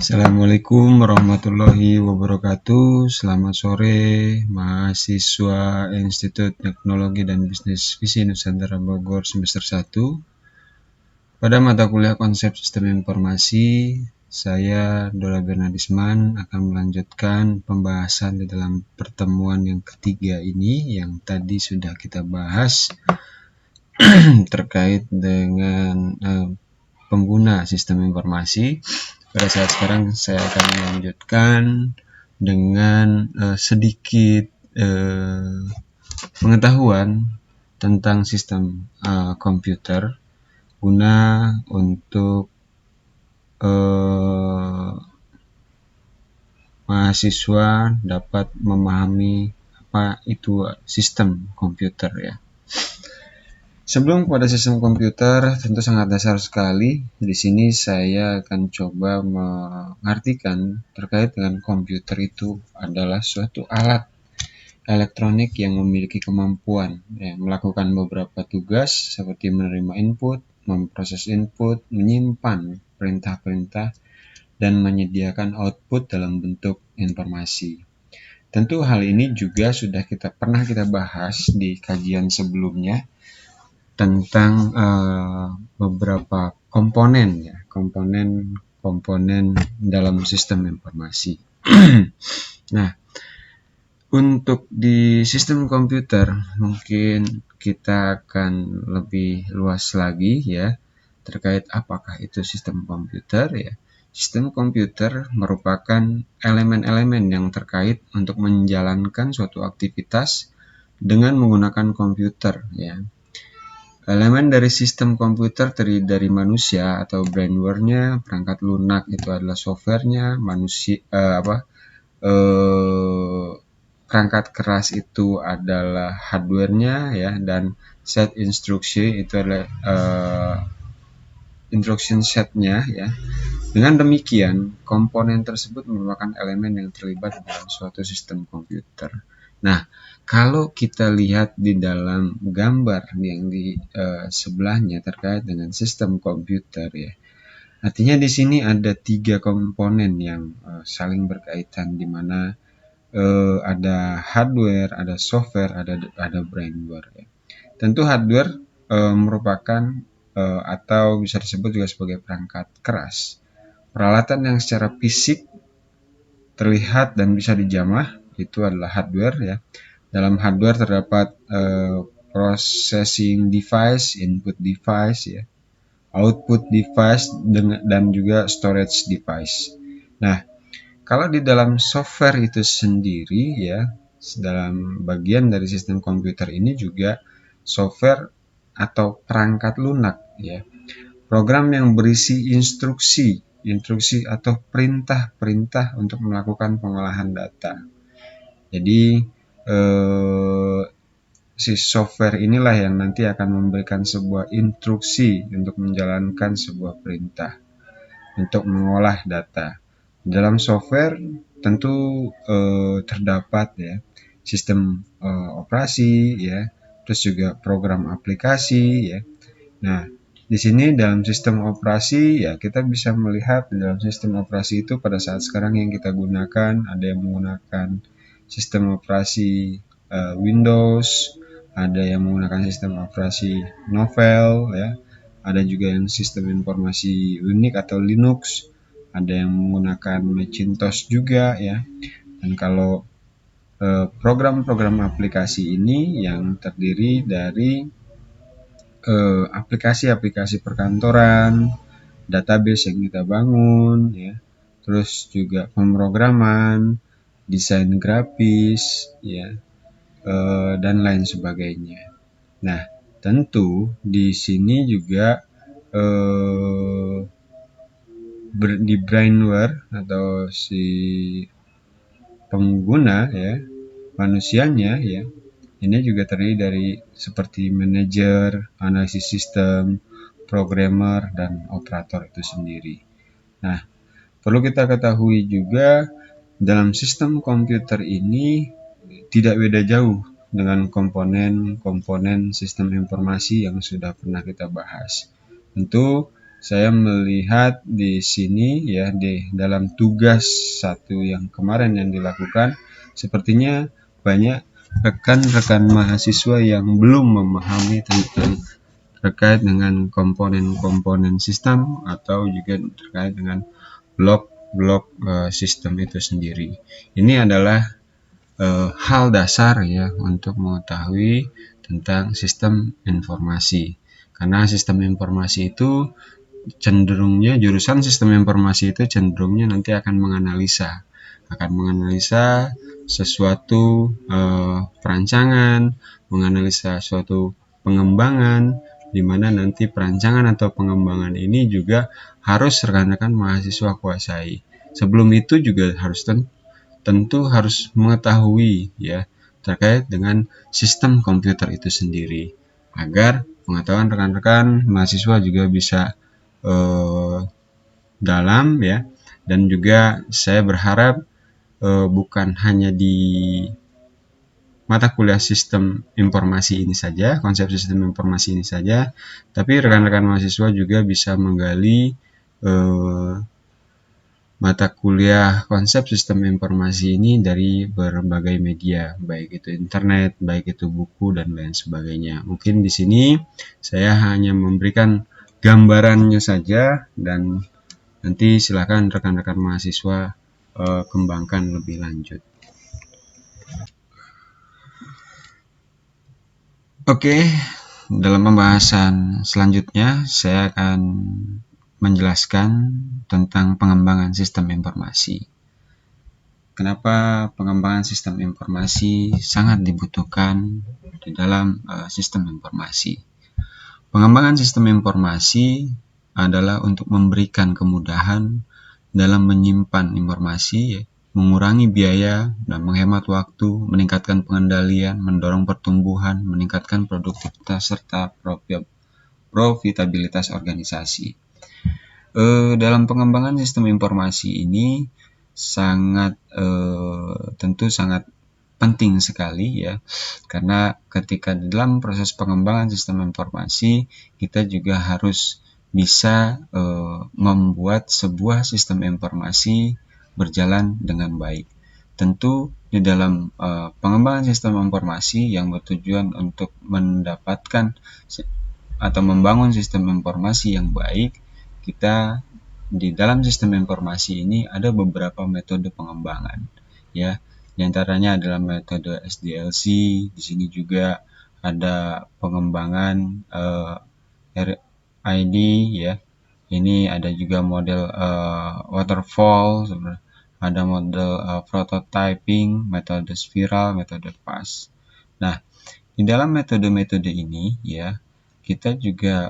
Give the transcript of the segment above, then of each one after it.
Assalamualaikum warahmatullahi wabarakatuh. Selamat sore, mahasiswa Institut Teknologi dan Bisnis Visi Nusantara Bogor semester 1. Pada mata kuliah konsep sistem informasi, saya Dora Bernardisman akan melanjutkan pembahasan di dalam pertemuan yang ketiga ini yang tadi sudah kita bahas terkait dengan pengguna sistem informasi. Pada saat sekarang saya akan melanjutkan dengan sedikit pengetahuan tentang sistem komputer guna untuk mahasiswa dapat memahami apa itu sistem komputer ya. Sebelum pada sistem komputer, tentu sangat dasar sekali. Di sini saya akan coba mengartikan terkait dengan komputer itu adalah suatu alat elektronik yang memiliki kemampuan melakukan beberapa tugas seperti menerima input, memproses input, menyimpan perintah-perintah, dan menyediakan output dalam bentuk informasi. Tentu hal ini juga sudah pernah kita bahas di kajian sebelumnya tentang beberapa komponen dalam sistem informasi. Nah, untuk di sistem komputer mungkin kita akan lebih luas lagi ya terkait apakah itu sistem komputer ya. Sistem komputer merupakan elemen-elemen yang terkait untuk menjalankan suatu aktivitas dengan menggunakan komputer ya. Elemen dari sistem komputer terdiri dari manusia atau brainware-nya, perangkat lunak itu adalah software-nya, perangkat keras itu adalah hardware-nya ya, dan set instruksi itu adalah instruction set-nya ya. Dengan demikian, komponen tersebut merupakan elemen yang terlibat dalam suatu sistem komputer. Nah, kalau kita lihat di dalam gambar yang di sebelahnya terkait dengan sistem komputer ya, artinya di sini ada 3 komponen yang saling berkaitan, di mana ada hardware, ada software, ada brainware ya. Tentu hardware merupakan atau bisa disebut juga sebagai perangkat keras, peralatan yang secara fisik terlihat dan bisa dijamah, itu adalah hardware ya. Dalam hardware terdapat processing device, input device ya, output device, dan juga storage device. Nah, kalau di dalam software itu sendiri ya, dalam bagian dari sistem komputer ini juga software atau perangkat lunak ya, program yang berisi instruksi atau perintah-perintah untuk melakukan pengolahan data. Jadi si software inilah yang nanti akan memberikan sebuah instruksi untuk menjalankan sebuah perintah untuk mengolah data. Dalam software tentu terdapat ya sistem operasi ya, terus juga program aplikasi ya. Nah, di sini dalam sistem operasi ya kita bisa melihat dalam sistem operasi itu pada saat sekarang yang kita gunakan ada yang menggunakan sistem operasi Windows, ada yang menggunakan sistem operasi Novell ya, ada juga yang sistem informasi Unix atau Linux, ada yang menggunakan Macintosh juga ya. Dan kalau program-program aplikasi ini yang terdiri dari aplikasi-aplikasi perkantoran, database yang kita bangun ya, terus juga pemrograman, desain grafis ya, dan lain sebagainya. Nah, tentu di sini juga di brainware atau si pengguna ya, manusianya ya, ini juga terdiri dari seperti manajer, analisis sistem, programmer, dan operator itu sendiri. Nah, perlu kita ketahui juga dalam sistem komputer ini tidak beda jauh dengan komponen-komponen sistem informasi yang sudah pernah kita bahas. Tentu saya melihat di sini ya, di dalam tugas satu yang kemarin yang dilakukan, sepertinya banyak rekan-rekan mahasiswa yang belum memahami tentang terkait dengan komponen-komponen sistem atau juga terkait dengan blok-blok sistem itu sendiri. Ini adalah hal dasar ya untuk mengetahui tentang sistem informasi. Karena sistem informasi itu cenderungnya, jurusan sistem informasi itu cenderungnya nanti akan menganalisa sesuatu perancangan, menganalisa suatu pengembangan, di mana nanti perancangan atau pengembangan ini juga harus rekan-rekan mahasiswa kuasai. Sebelum itu juga tentu harus mengetahui ya terkait dengan sistem komputer itu sendiri, agar pengetahuan rekan-rekan mahasiswa juga bisa dalam ya. Dan juga saya berharap bukan hanya di mata kuliah sistem informasi ini saja, konsep sistem informasi ini saja, tapi rekan-rekan mahasiswa juga bisa menggali mata kuliah konsep sistem informasi ini dari berbagai media, baik itu internet, baik itu buku, dan lain sebagainya. Mungkin di sini saya hanya memberikan gambarannya saja, dan nanti silakan rekan-rekan mahasiswa kembangkan lebih lanjut. Oke, dalam pembahasan selanjutnya saya akan menjelaskan tentang pengembangan sistem informasi. Kenapa pengembangan sistem informasi sangat dibutuhkan di dalam sistem informasi? Pengembangan sistem informasi adalah untuk memberikan kemudahan dalam menyimpan informasi, mengurangi biaya dan menghemat waktu, meningkatkan pengendalian, mendorong pertumbuhan, meningkatkan produktivitas serta profitabilitas organisasi. Dalam pengembangan sistem informasi ini tentu sangat penting sekali ya, karena ketika dalam proses pengembangan sistem informasi kita juga harus bisa membuat sebuah sistem informasi berjalan dengan baik. Tentu di dalam pengembangan sistem informasi yang bertujuan untuk mendapatkan atau membangun sistem informasi yang baik, kita di dalam sistem informasi ini ada beberapa metode pengembangan ya. Di antaranya adalah metode SDLC. Di sini juga ada pengembangan RID ya. Ini ada juga model waterfall, ada model prototyping, metode spiral, metode fast. Nah, di dalam metode-metode ini ya, kita juga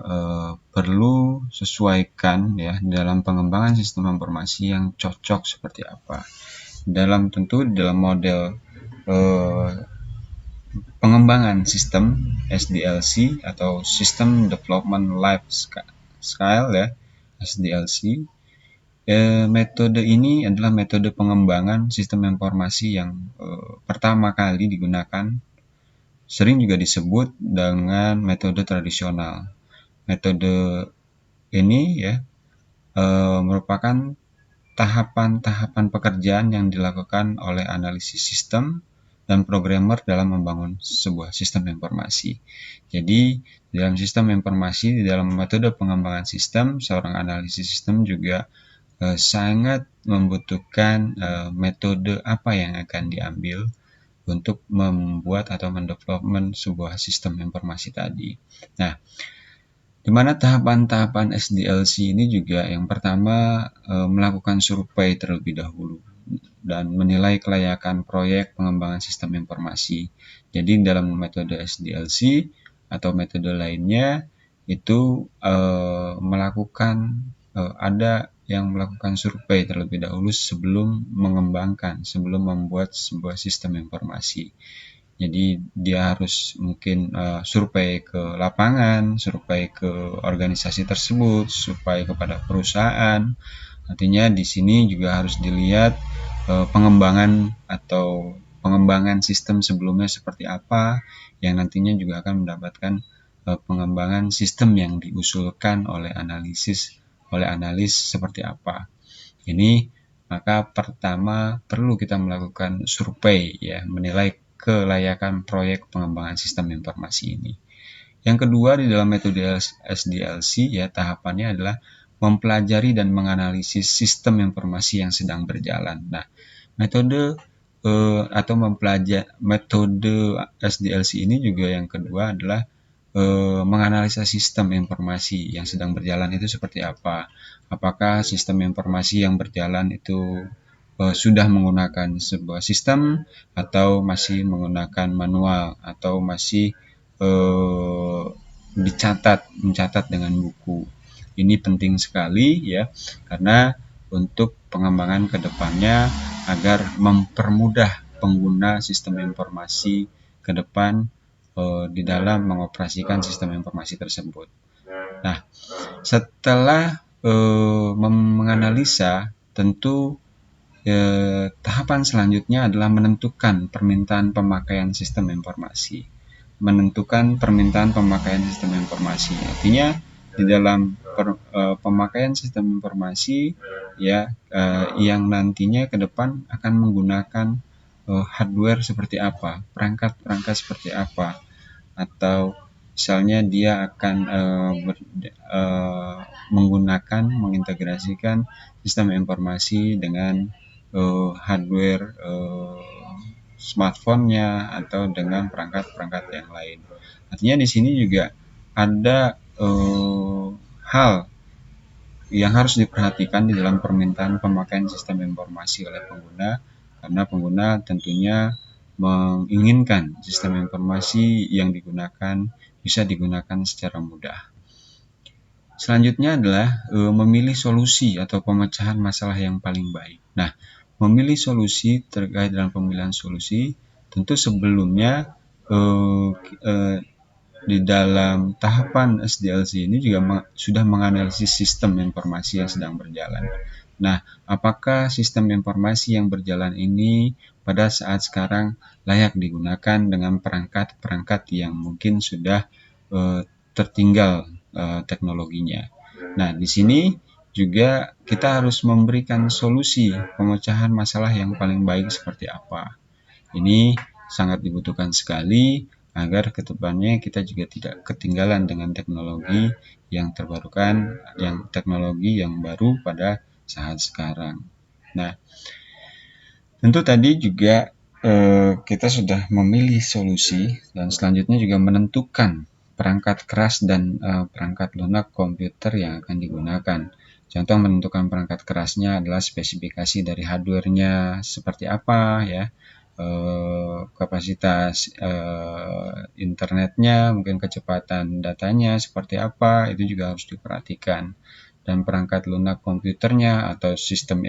perlu sesuaikan ya dalam pengembangan sistem informasi yang cocok seperti apa. Dalam model pengembangan sistem SDLC atau System Development Life Cycle ya, SDLC. Metode ini adalah metode pengembangan sistem informasi yang pertama kali digunakan, sering juga disebut dengan metode tradisional. Metode ini ya merupakan tahapan-tahapan pekerjaan yang dilakukan oleh analisis sistem dan programmer dalam membangun sebuah sistem informasi. Jadi, dalam sistem informasi, di dalam metode pengembangan sistem, seorang analisis sistem juga sangat membutuhkan metode apa yang akan diambil untuk membuat atau mendevelopment sebuah sistem informasi tadi. Nah, di mana tahapan-tahapan SDLC ini juga yang pertama melakukan survei terlebih dahulu dan menilai kelayakan proyek pengembangan sistem informasi. Jadi dalam metode SDLC atau metode lainnya itu ada yang melakukan survei terlebih dahulu sebelum sebelum membuat sebuah sistem informasi. Jadi dia harus mungkin survei ke lapangan, survei ke organisasi tersebut, survei kepada perusahaan. Artinya di sini juga harus dilihat pengembangan sistem sebelumnya seperti apa, yang nantinya juga akan mendapatkan pengembangan sistem yang diusulkan oleh analisis oleh analis seperti apa. Ini maka pertama perlu kita melakukan survei ya, menilai kelayakan proyek pengembangan sistem informasi ini. Yang kedua, di dalam metode SDLC ya, tahapannya adalah mempelajari dan menganalisis sistem informasi yang sedang berjalan. Nah, metode atau metode SDLC ini juga yang kedua adalah menganalisa sistem informasi yang sedang berjalan itu seperti apa. Apakah sistem informasi yang berjalan itu sudah menggunakan sebuah sistem atau masih menggunakan manual atau masih mencatat dengan buku. Ini penting sekali ya, karena untuk pengembangan ke depannya agar mempermudah pengguna sistem informasi ke depan di dalam mengoperasikan sistem informasi tersebut. Nah, setelah menganalisa, tentu tahapan selanjutnya adalah menentukan permintaan pemakaian sistem informasi. Artinya di dalam pemakaian sistem informasi ya, yang nantinya ke depan akan menggunakan hardware seperti apa, perangkat seperti apa, atau misalnya dia akan mengintegrasikan sistem informasi dengan hardware smartphone-nya atau dengan perangkat-perangkat yang lain. Artinya di sini juga ada hal yang harus diperhatikan di dalam permintaan pemakaian sistem informasi oleh pengguna, karena pengguna tentunya menginginkan sistem informasi yang digunakan bisa digunakan secara mudah. Selanjutnya adalah memilih solusi atau pemecahan masalah yang paling baik. Nah, memilih solusi, terkait dengan pemilihan solusi, tentu sebelumnya di dalam tahapan SDLC ini juga sudah menganalisis sistem informasi yang sedang berjalan. Nah, apakah sistem informasi yang berjalan ini pada saat sekarang layak digunakan dengan perangkat-perangkat yang mungkin sudah tertinggal teknologinya. Nah, di sini juga kita harus memberikan solusi pemecahan masalah yang paling baik seperti apa. Ini sangat dibutuhkan sekali agar kedepannya kita juga tidak ketinggalan dengan teknologi yang terbarukan, teknologi yang baru pada saat sekarang. Nah, tentu tadi juga kita sudah memilih solusi dan selanjutnya juga menentukan perangkat keras dan perangkat lunak komputer yang akan digunakan. Contoh menentukan perangkat kerasnya adalah spesifikasi dari hardware-nya seperti apa ya, kapasitas internetnya, mungkin kecepatan datanya seperti apa, itu juga harus diperhatikan. Dan perangkat lunak komputernya atau sistem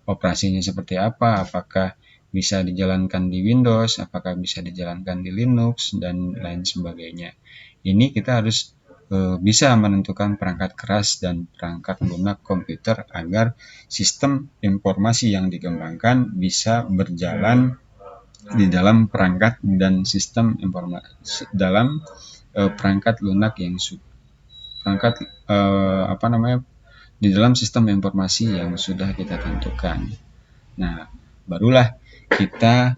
operasinya seperti apa, apakah bisa dijalankan di Windows, apakah bisa dijalankan di Linux, dan lain sebagainya. Ini kita harus bisa menentukan perangkat keras dan perangkat lunak komputer agar sistem informasi yang dikembangkan bisa berjalan di dalam perangkat dan sistem informasi dalam perangkat lunak yang di dalam sistem informasi yang sudah kita tentukan. Nah, barulah kita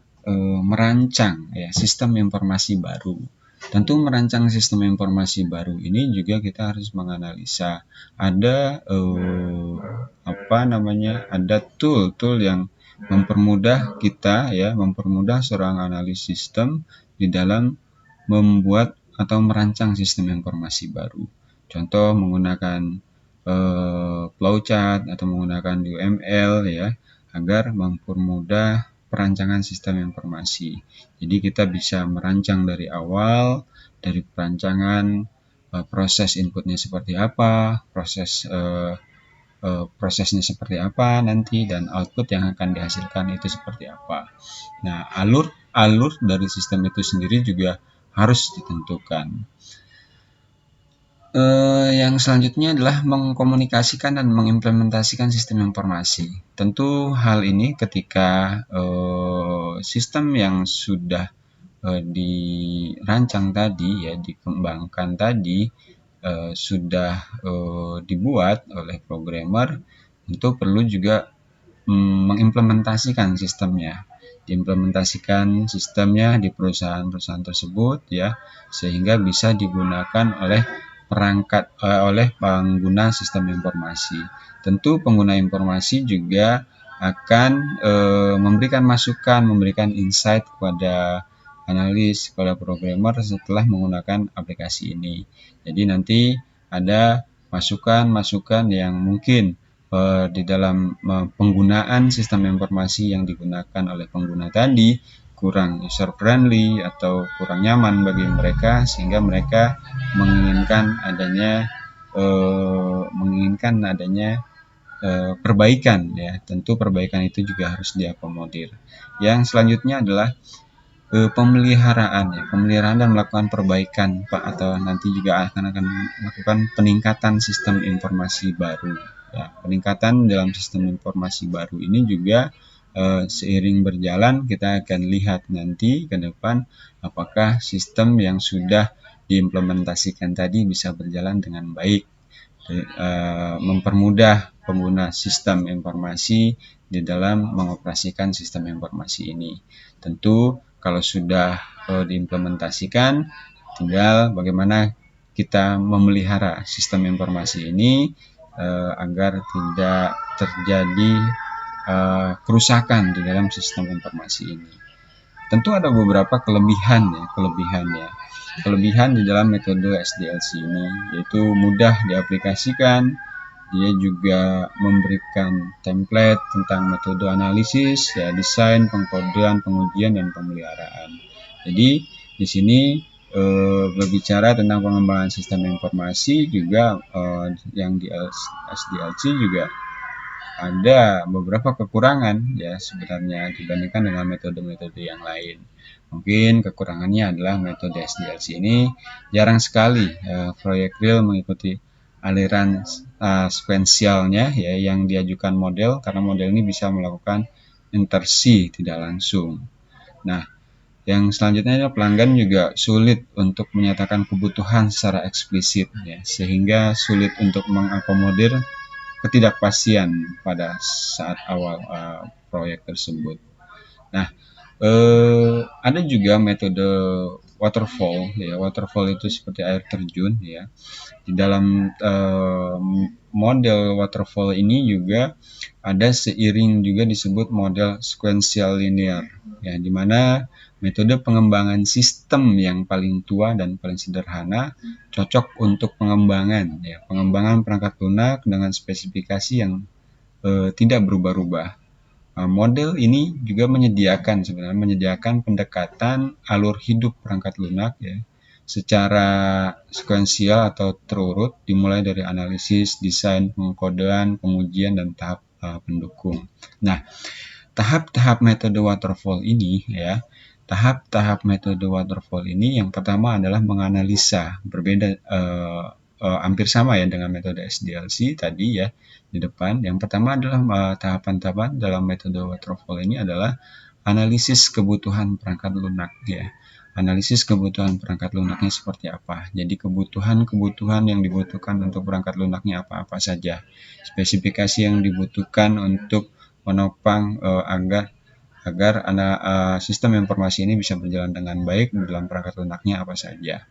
merancang ya sistem informasi baru. Tentu merancang sistem informasi baru ini juga kita harus menganalisa ada ada tool yang mempermudah kita ya, mempermudah seorang analis sistem di dalam membuat atau merancang sistem informasi baru. Contoh menggunakan flowchart atau menggunakan UML ya, agar mempermudah perancangan sistem informasi. Jadi kita bisa merancang dari awal, dari perancangan proses inputnya seperti apa, prosesnya seperti apa nanti, dan output yang akan dihasilkan itu seperti apa. Nah, alur dari sistem itu sendiri juga harus ditentukan. Yang selanjutnya adalah mengkomunikasikan dan mengimplementasikan sistem informasi. Tentu hal ini ketika sistem yang sudah dirancang tadi ya, dikembangkan tadi, sudah dibuat oleh programmer, tentu perlu juga mengimplementasikan sistemnya, diimplementasikan sistemnya di perusahaan-perusahaan tersebut ya, sehingga bisa digunakan oleh oleh pengguna sistem informasi. Tentu pengguna informasi juga akan memberikan masukan, memberikan insight kepada analis, kepada programmer setelah menggunakan aplikasi ini. Jadi nanti ada masukan-masukan yang mungkin di dalam penggunaan sistem informasi yang digunakan oleh pengguna tadi kurang user friendly atau kurang nyaman bagi mereka, sehingga mereka menginginkan adanya perbaikan ya. Tentu perbaikan itu juga harus diakomodir. Yang selanjutnya adalah pemeliharaan dan melakukan perbaikan atau nanti juga akan melakukan peningkatan sistem informasi baru ya. Peningkatan dalam sistem informasi baru ini juga seiring berjalan kita akan lihat nanti ke depan apakah sistem yang sudah diimplementasikan tadi bisa berjalan dengan baik, mempermudah pengguna sistem informasi di dalam mengoperasikan sistem informasi ini. Tentu kalau sudah diimplementasikan, tinggal bagaimana kita memelihara sistem informasi ini agar tidak terjadi kerusakan di dalam sistem informasi ini. Tentu ada beberapa kelebihan ya. Kelebihan di dalam metode SDLC ini yaitu mudah diaplikasikan, dia juga memberikan template tentang metode analisis, ya, desain, pengkodean, pengujian, dan pemeliharaan. Jadi di sini berbicara tentang pengembangan sistem informasi juga yang di SDLC juga ada beberapa kekurangan ya sebenarnya dibandingkan dengan metode-metode yang lain. Mungkin kekurangannya adalah metode SDLC ini jarang sekali proyek real mengikuti aliran sekuensialnya ya yang diajukan model, karena model ini bisa melakukan insersi tidak langsung. Nah, yang selanjutnya adalah pelanggan juga sulit untuk menyatakan kebutuhan secara eksplisit ya, sehingga sulit untuk mengakomodir ketidakpastian pada saat awal proyek tersebut. Nah, ada juga metode waterfall ya. Waterfall itu seperti air terjun ya. Di dalam model waterfall ini juga ada seiring juga disebut model sequential linear ya, di mana metode pengembangan sistem yang paling tua dan paling sederhana cocok untuk pengembangan perangkat lunak dengan spesifikasi yang tidak berubah-ubah. Model ini juga menyediakan pendekatan alur hidup perangkat lunak ya, secara sekuensial atau terurut, dimulai dari analisis, desain, pengkodean, pengujian, dan tahap pendukung. Nah, tahap-tahap metode waterfall ini yang pertama adalah menganalisa, berbeda hampir sama ya dengan metode SDLC tadi ya di depan. Yang pertama adalah tahapan-tahapan dalam metode waterfall ini adalah analisis kebutuhan perangkat lunak ya. Analisis kebutuhan perangkat lunaknya seperti apa. Jadi kebutuhan yang dibutuhkan untuk perangkat lunaknya apa-apa saja. Spesifikasi yang dibutuhkan untuk menopang agar sistem informasi ini bisa berjalan dengan baik dalam perangkat lunaknya apa saja.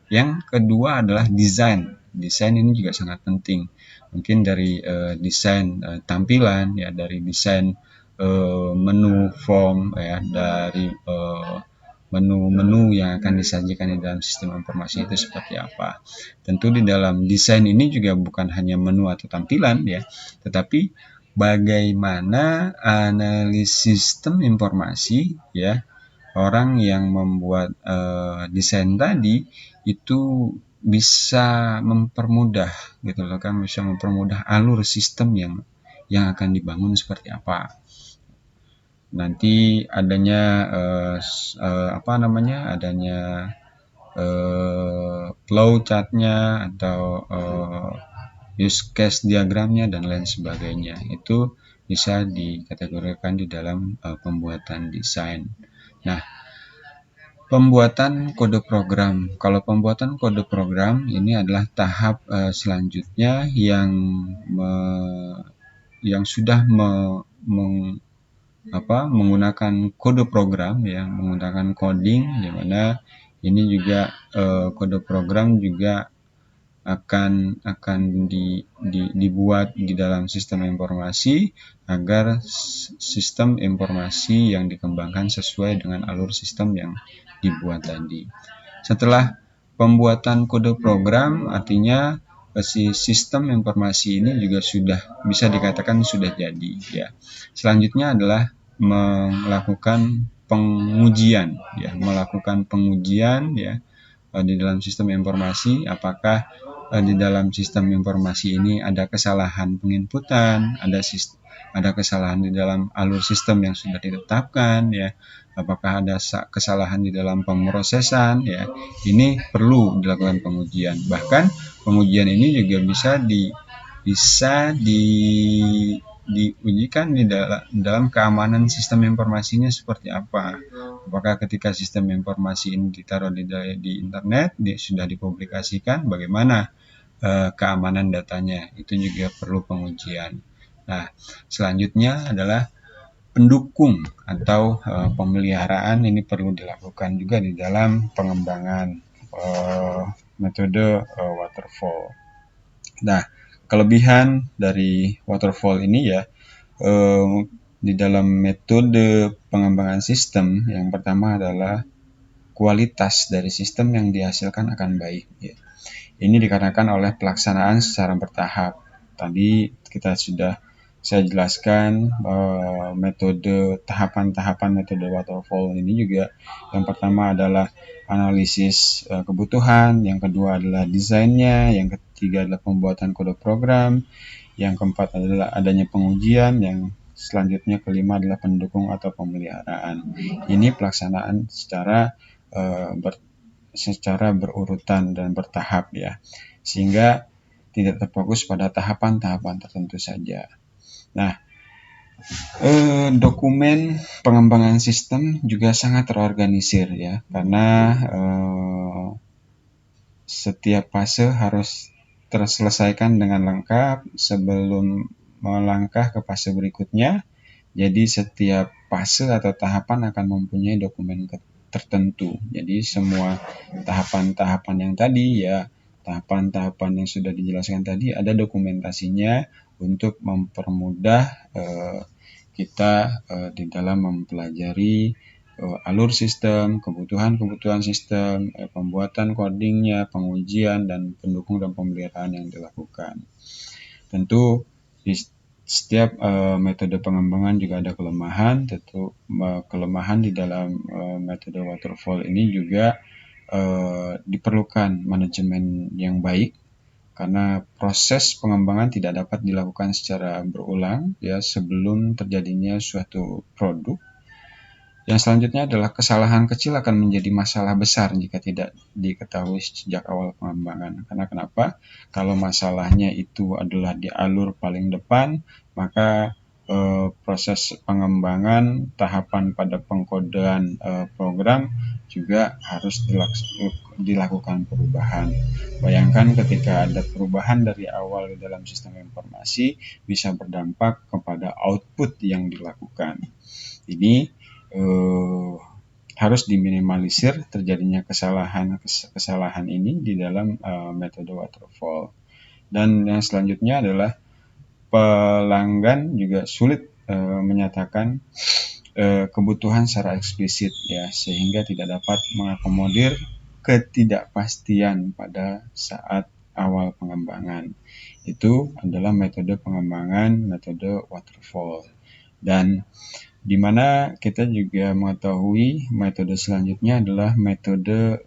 Yang kedua adalah desain. Desain ini juga sangat penting. Mungkin dari desain tampilan ya, dari desain menu form ya, dari menu-menu yang akan disajikan di dalam sistem informasi itu seperti apa. Tentu di dalam desain ini juga bukan hanya menu atau tampilan ya, tetapi bagaimana analisis sistem informasi ya, orang yang membuat desain tadi itu bisa mempermudah gitu loh kan, bisa mempermudah alur sistem yang akan dibangun seperti apa. Nanti adanya flow chartnya atau use case diagramnya dan lain sebagainya, itu bisa dikategorikan di dalam pembuatan desain. Nah, Pembuatan kode program. Kalau pembuatan kode program ini adalah tahap selanjutnya yang sudah menggunakan kode program, ya, menggunakan coding, di mana ini juga kode program juga akan dibuat di dalam sistem informasi agar sistem informasi yang dikembangkan sesuai dengan alur sistem yang dibuat tadi. Setelah pembuatan kode program, artinya si sistem informasi ini juga sudah bisa dikatakan sudah jadi, ya. Selanjutnya adalah melakukan pengujian, ya, ya, di dalam sistem informasi, apakah di dalam sistem informasi ini ada kesalahan penginputan, ada kesalahan di dalam alur sistem yang sudah ditetapkan, ya, apakah ada kesalahan di dalam pemrosesan, ya. Ini perlu dilakukan pengujian. Bahkan pengujian ini juga bisa diujikan di dalam keamanan sistem informasinya seperti apa. Apakah ketika sistem informasi ini ditaruh di internet, sudah dipublikasikan, bagaimana keamanan datanya, itu juga perlu pengujian. Nah, selanjutnya adalah pendukung atau pemeliharaan. Ini perlu dilakukan juga di dalam pengembangan metode waterfall. Nah, kelebihan dari waterfall ini, ya, di dalam metode pengembangan sistem, yang pertama adalah kualitas dari sistem yang dihasilkan akan baik, ya. Ini dikarenakan oleh pelaksanaan secara bertahap. Tadi saya jelaskan metode tahapan-tahapan metode waterfall ini juga. Yang pertama adalah analisis kebutuhan, yang kedua adalah desainnya, yang ketiga adalah pembuatan kode program, yang keempat adalah adanya pengujian, yang selanjutnya kelima adalah pendukung atau pemeliharaan. Ini pelaksanaan secara berurutan dan bertahap, ya, sehingga tidak terfokus pada tahapan-tahapan tertentu saja. Nah, dokumen pengembangan sistem juga sangat terorganisir, ya, karena setiap fase harus terselesaikan dengan lengkap sebelum melangkah ke fase berikutnya. Jadi setiap fase atau tahapan akan mempunyai dokumen tertentu. Jadi semua tahapan-tahapan yang tadi, ya, tahapan-tahapan yang sudah dijelaskan tadi ada dokumentasinya untuk mempermudah kita di dalam mempelajari alur sistem, kebutuhan sistem, pembuatan codingnya, pengujian, dan pendukung dan pemeliharaan yang dilakukan. Tentu di setiap metode pengembangan juga ada kelemahan. Tentu kelemahan di dalam metode waterfall ini juga diperlukan manajemen yang baik, karena proses pengembangan tidak dapat dilakukan secara berulang, ya, sebelum terjadinya suatu produk. Yang selanjutnya adalah kesalahan kecil akan menjadi masalah besar jika tidak diketahui sejak awal pengembangan. Karena kenapa? Kalau masalahnya itu adalah di alur paling depan, maka proses pengembangan tahapan pada pengkodean program juga harus dilakukan perubahan. Bayangkan ketika ada perubahan dari awal di dalam sistem informasi, bisa berdampak kepada output yang dilakukan. Ini harus diminimalisir terjadinya kesalahan ini di dalam metode waterfall. Dan yang selanjutnya adalah pelanggan juga sulit menyatakan kebutuhan secara eksplisit, ya, sehingga tidak dapat mengakomodir ketidakpastian pada saat awal pengembangan. Itu adalah metode pengembangan metode waterfall. Dan di mana kita juga mengetahui metode selanjutnya adalah metode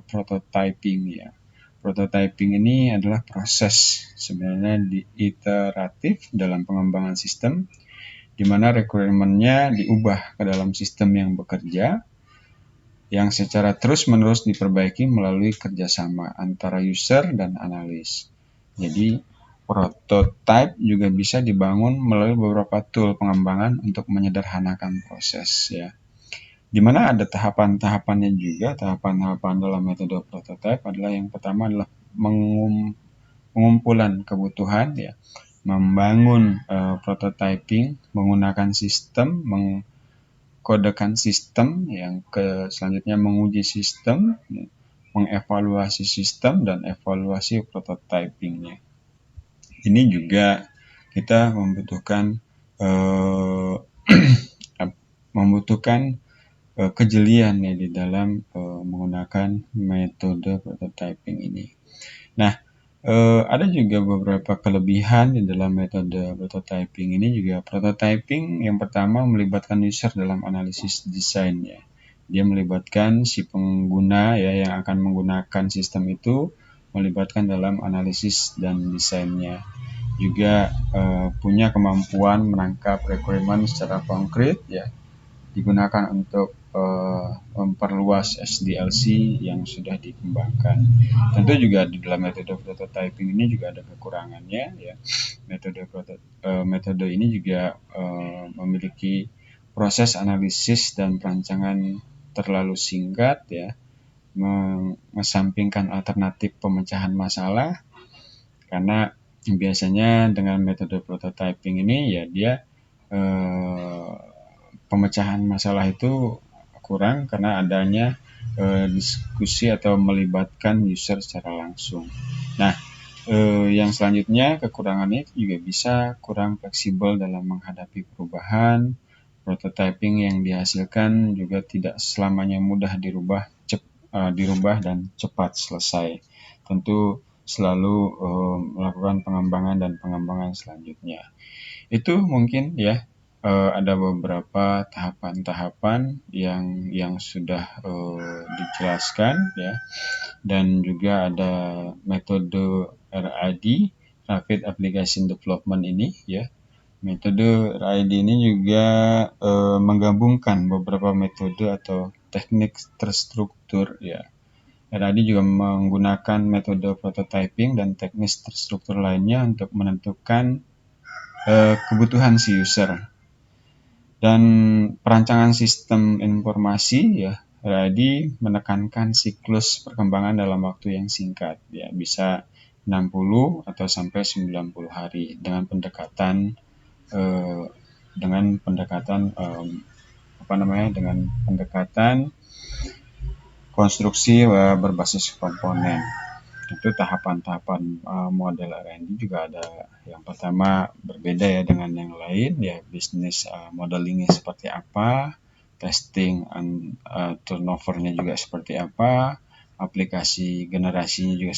prototyping, ya. Prototyping ini adalah proses sebenarnya iteratif dalam pengembangan sistem, di mana requirement-nya diubah ke dalam sistem yang bekerja, yang secara terus-menerus diperbaiki melalui kerjasama antara user dan analis. Jadi prototype juga bisa dibangun melalui beberapa tool pengembangan untuk menyederhanakan proses, ya. di mana ada tahapan-tahapannya juga. Tahapan-tahapan dalam metode prototype adalah yang pertama adalah pengumpulan kebutuhan, ya, membangun prototyping menggunakan sistem, mengkodekan sistem, yang selanjutnya menguji sistem, mengevaluasi sistem, dan evaluasi prototypingnya. Ini juga kita membutuhkan eh, kejelian ya di dalam menggunakan metode prototyping ini. Nah, ada juga beberapa kelebihan di dalam metode prototyping ini juga. Prototyping yang pertama melibatkan user dalam analisis desain, ya. Dia melibatkan si pengguna ya yang akan menggunakan sistem itu, melibatkan dalam analisis dan desainnya. Juga punya kemampuan menangkap requirement secara konkret, ya, digunakan untuk memperluas SDLC yang sudah dikembangkan. Tentu juga di dalam metode prototyping ini juga ada kekurangannya, ya. Metode ini juga memiliki proses analisis dan perancangan terlalu singkat, ya, mengesampingkan alternatif pemecahan masalah, karena biasanya dengan metode prototyping ini ya dia pemecahan masalah itu kurang karena adanya diskusi atau melibatkan user secara langsung. Nah, yang selanjutnya kekurangannya itu juga bisa kurang fleksibel dalam menghadapi perubahan. Prototyping yang dihasilkan juga tidak selamanya mudah dirubah dan cepat selesai. Tentu selalu melakukan pengembangan dan pengembangan selanjutnya. Itu mungkin ya ada beberapa tahapan-tahapan yang sudah dijelaskan, ya, dan juga ada metode RAD, Rapid Application Development ini, ya. Metode RAD ini juga menggabungkan beberapa metode atau teknik terstruktur, ya. RAD juga menggunakan metode prototyping dan teknik terstruktur lainnya untuk menentukan kebutuhan si user. Dan perancangan sistem informasi, ya, RAD menekankan siklus perkembangan dalam waktu yang singkat, ya, bisa 60 atau sampai 90 hari dengan pendekatan konstruksi berbasis komponen. Itu tahapan-tahapan model R&D juga ada. Yang pertama berbeda ya dengan yang lain, ya, bisnis modelingnya seperti apa, testing and turnovernya juga seperti apa, aplikasi generasinya juga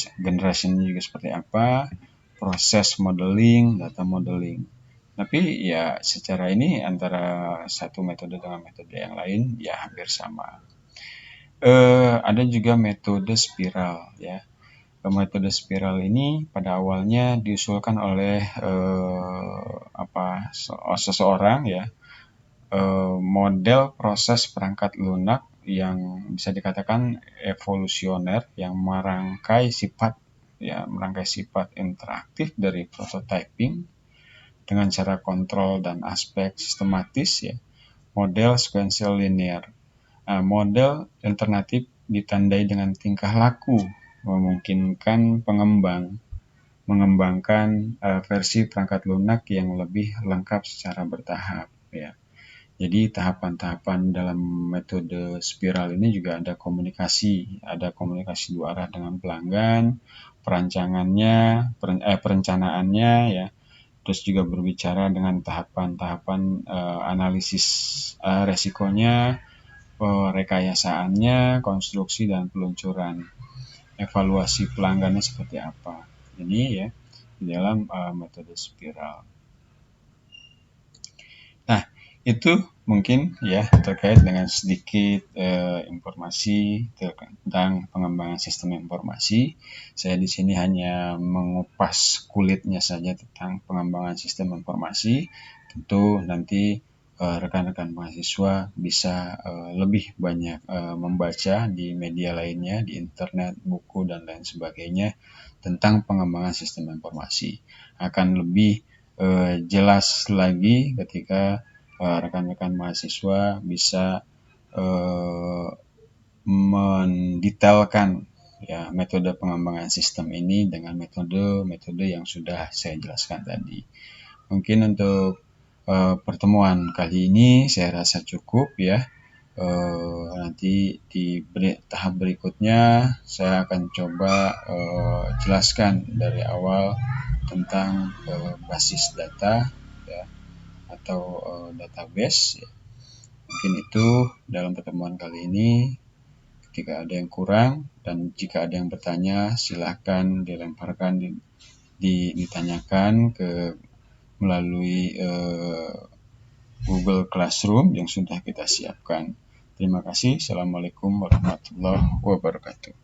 seperti apa, proses modeling, data modeling. Tapi ya secara ini antara satu metode dengan metode yang lain ya hampir sama. Ada juga metode spiral, ya. Metode spiral ini pada awalnya diusulkan oleh seseorang, ya, model proses perangkat lunak yang bisa dikatakan evolusioner yang merangkai sifat interaktif dari prototyping dengan cara kontrol dan aspek sistematis, ya. Model sequential linear. Model alternatif ditandai dengan tingkah laku memungkinkan pengembang mengembangkan versi perangkat lunak yang lebih lengkap secara bertahap, ya. Jadi tahapan-tahapan dalam metode spiral ini juga ada komunikasi dua arah dengan pelanggan, perencanaannya, ya. Terus juga berbicara dengan tahapan-tahapan analisis resikonya, rekayasaannya, konstruksi dan peluncuran, evaluasi pelanggannya seperti apa. Ini ya di dalam metode spiral. Nah, itu mungkin ya terkait dengan sedikit informasi tentang pengembangan sistem informasi. Saya di sini hanya mengupas kulitnya saja tentang pengembangan sistem informasi. Tentu nanti rekan-rekan mahasiswa bisa lebih banyak membaca di media lainnya, di internet, buku, dan lain sebagainya tentang pengembangan sistem informasi. Akan lebih jelas lagi ketika rekan-rekan mahasiswa bisa mendetailkan ya metode pengembangan sistem ini dengan metode-metode yang sudah saya jelaskan tadi. Mungkin untuk pertemuan kali ini saya rasa cukup ya. Nanti di tahap berikutnya saya akan coba jelaskan dari awal tentang basis data ya, atau database ya. Mungkin itu dalam pertemuan kali ini. Jika ada yang kurang dan jika ada yang bertanya, silahkan dilemparkan, ditanyakan melalui Google Classroom yang sudah kita siapkan. Terima kasih. Assalamualaikum warahmatullahi wabarakatuh.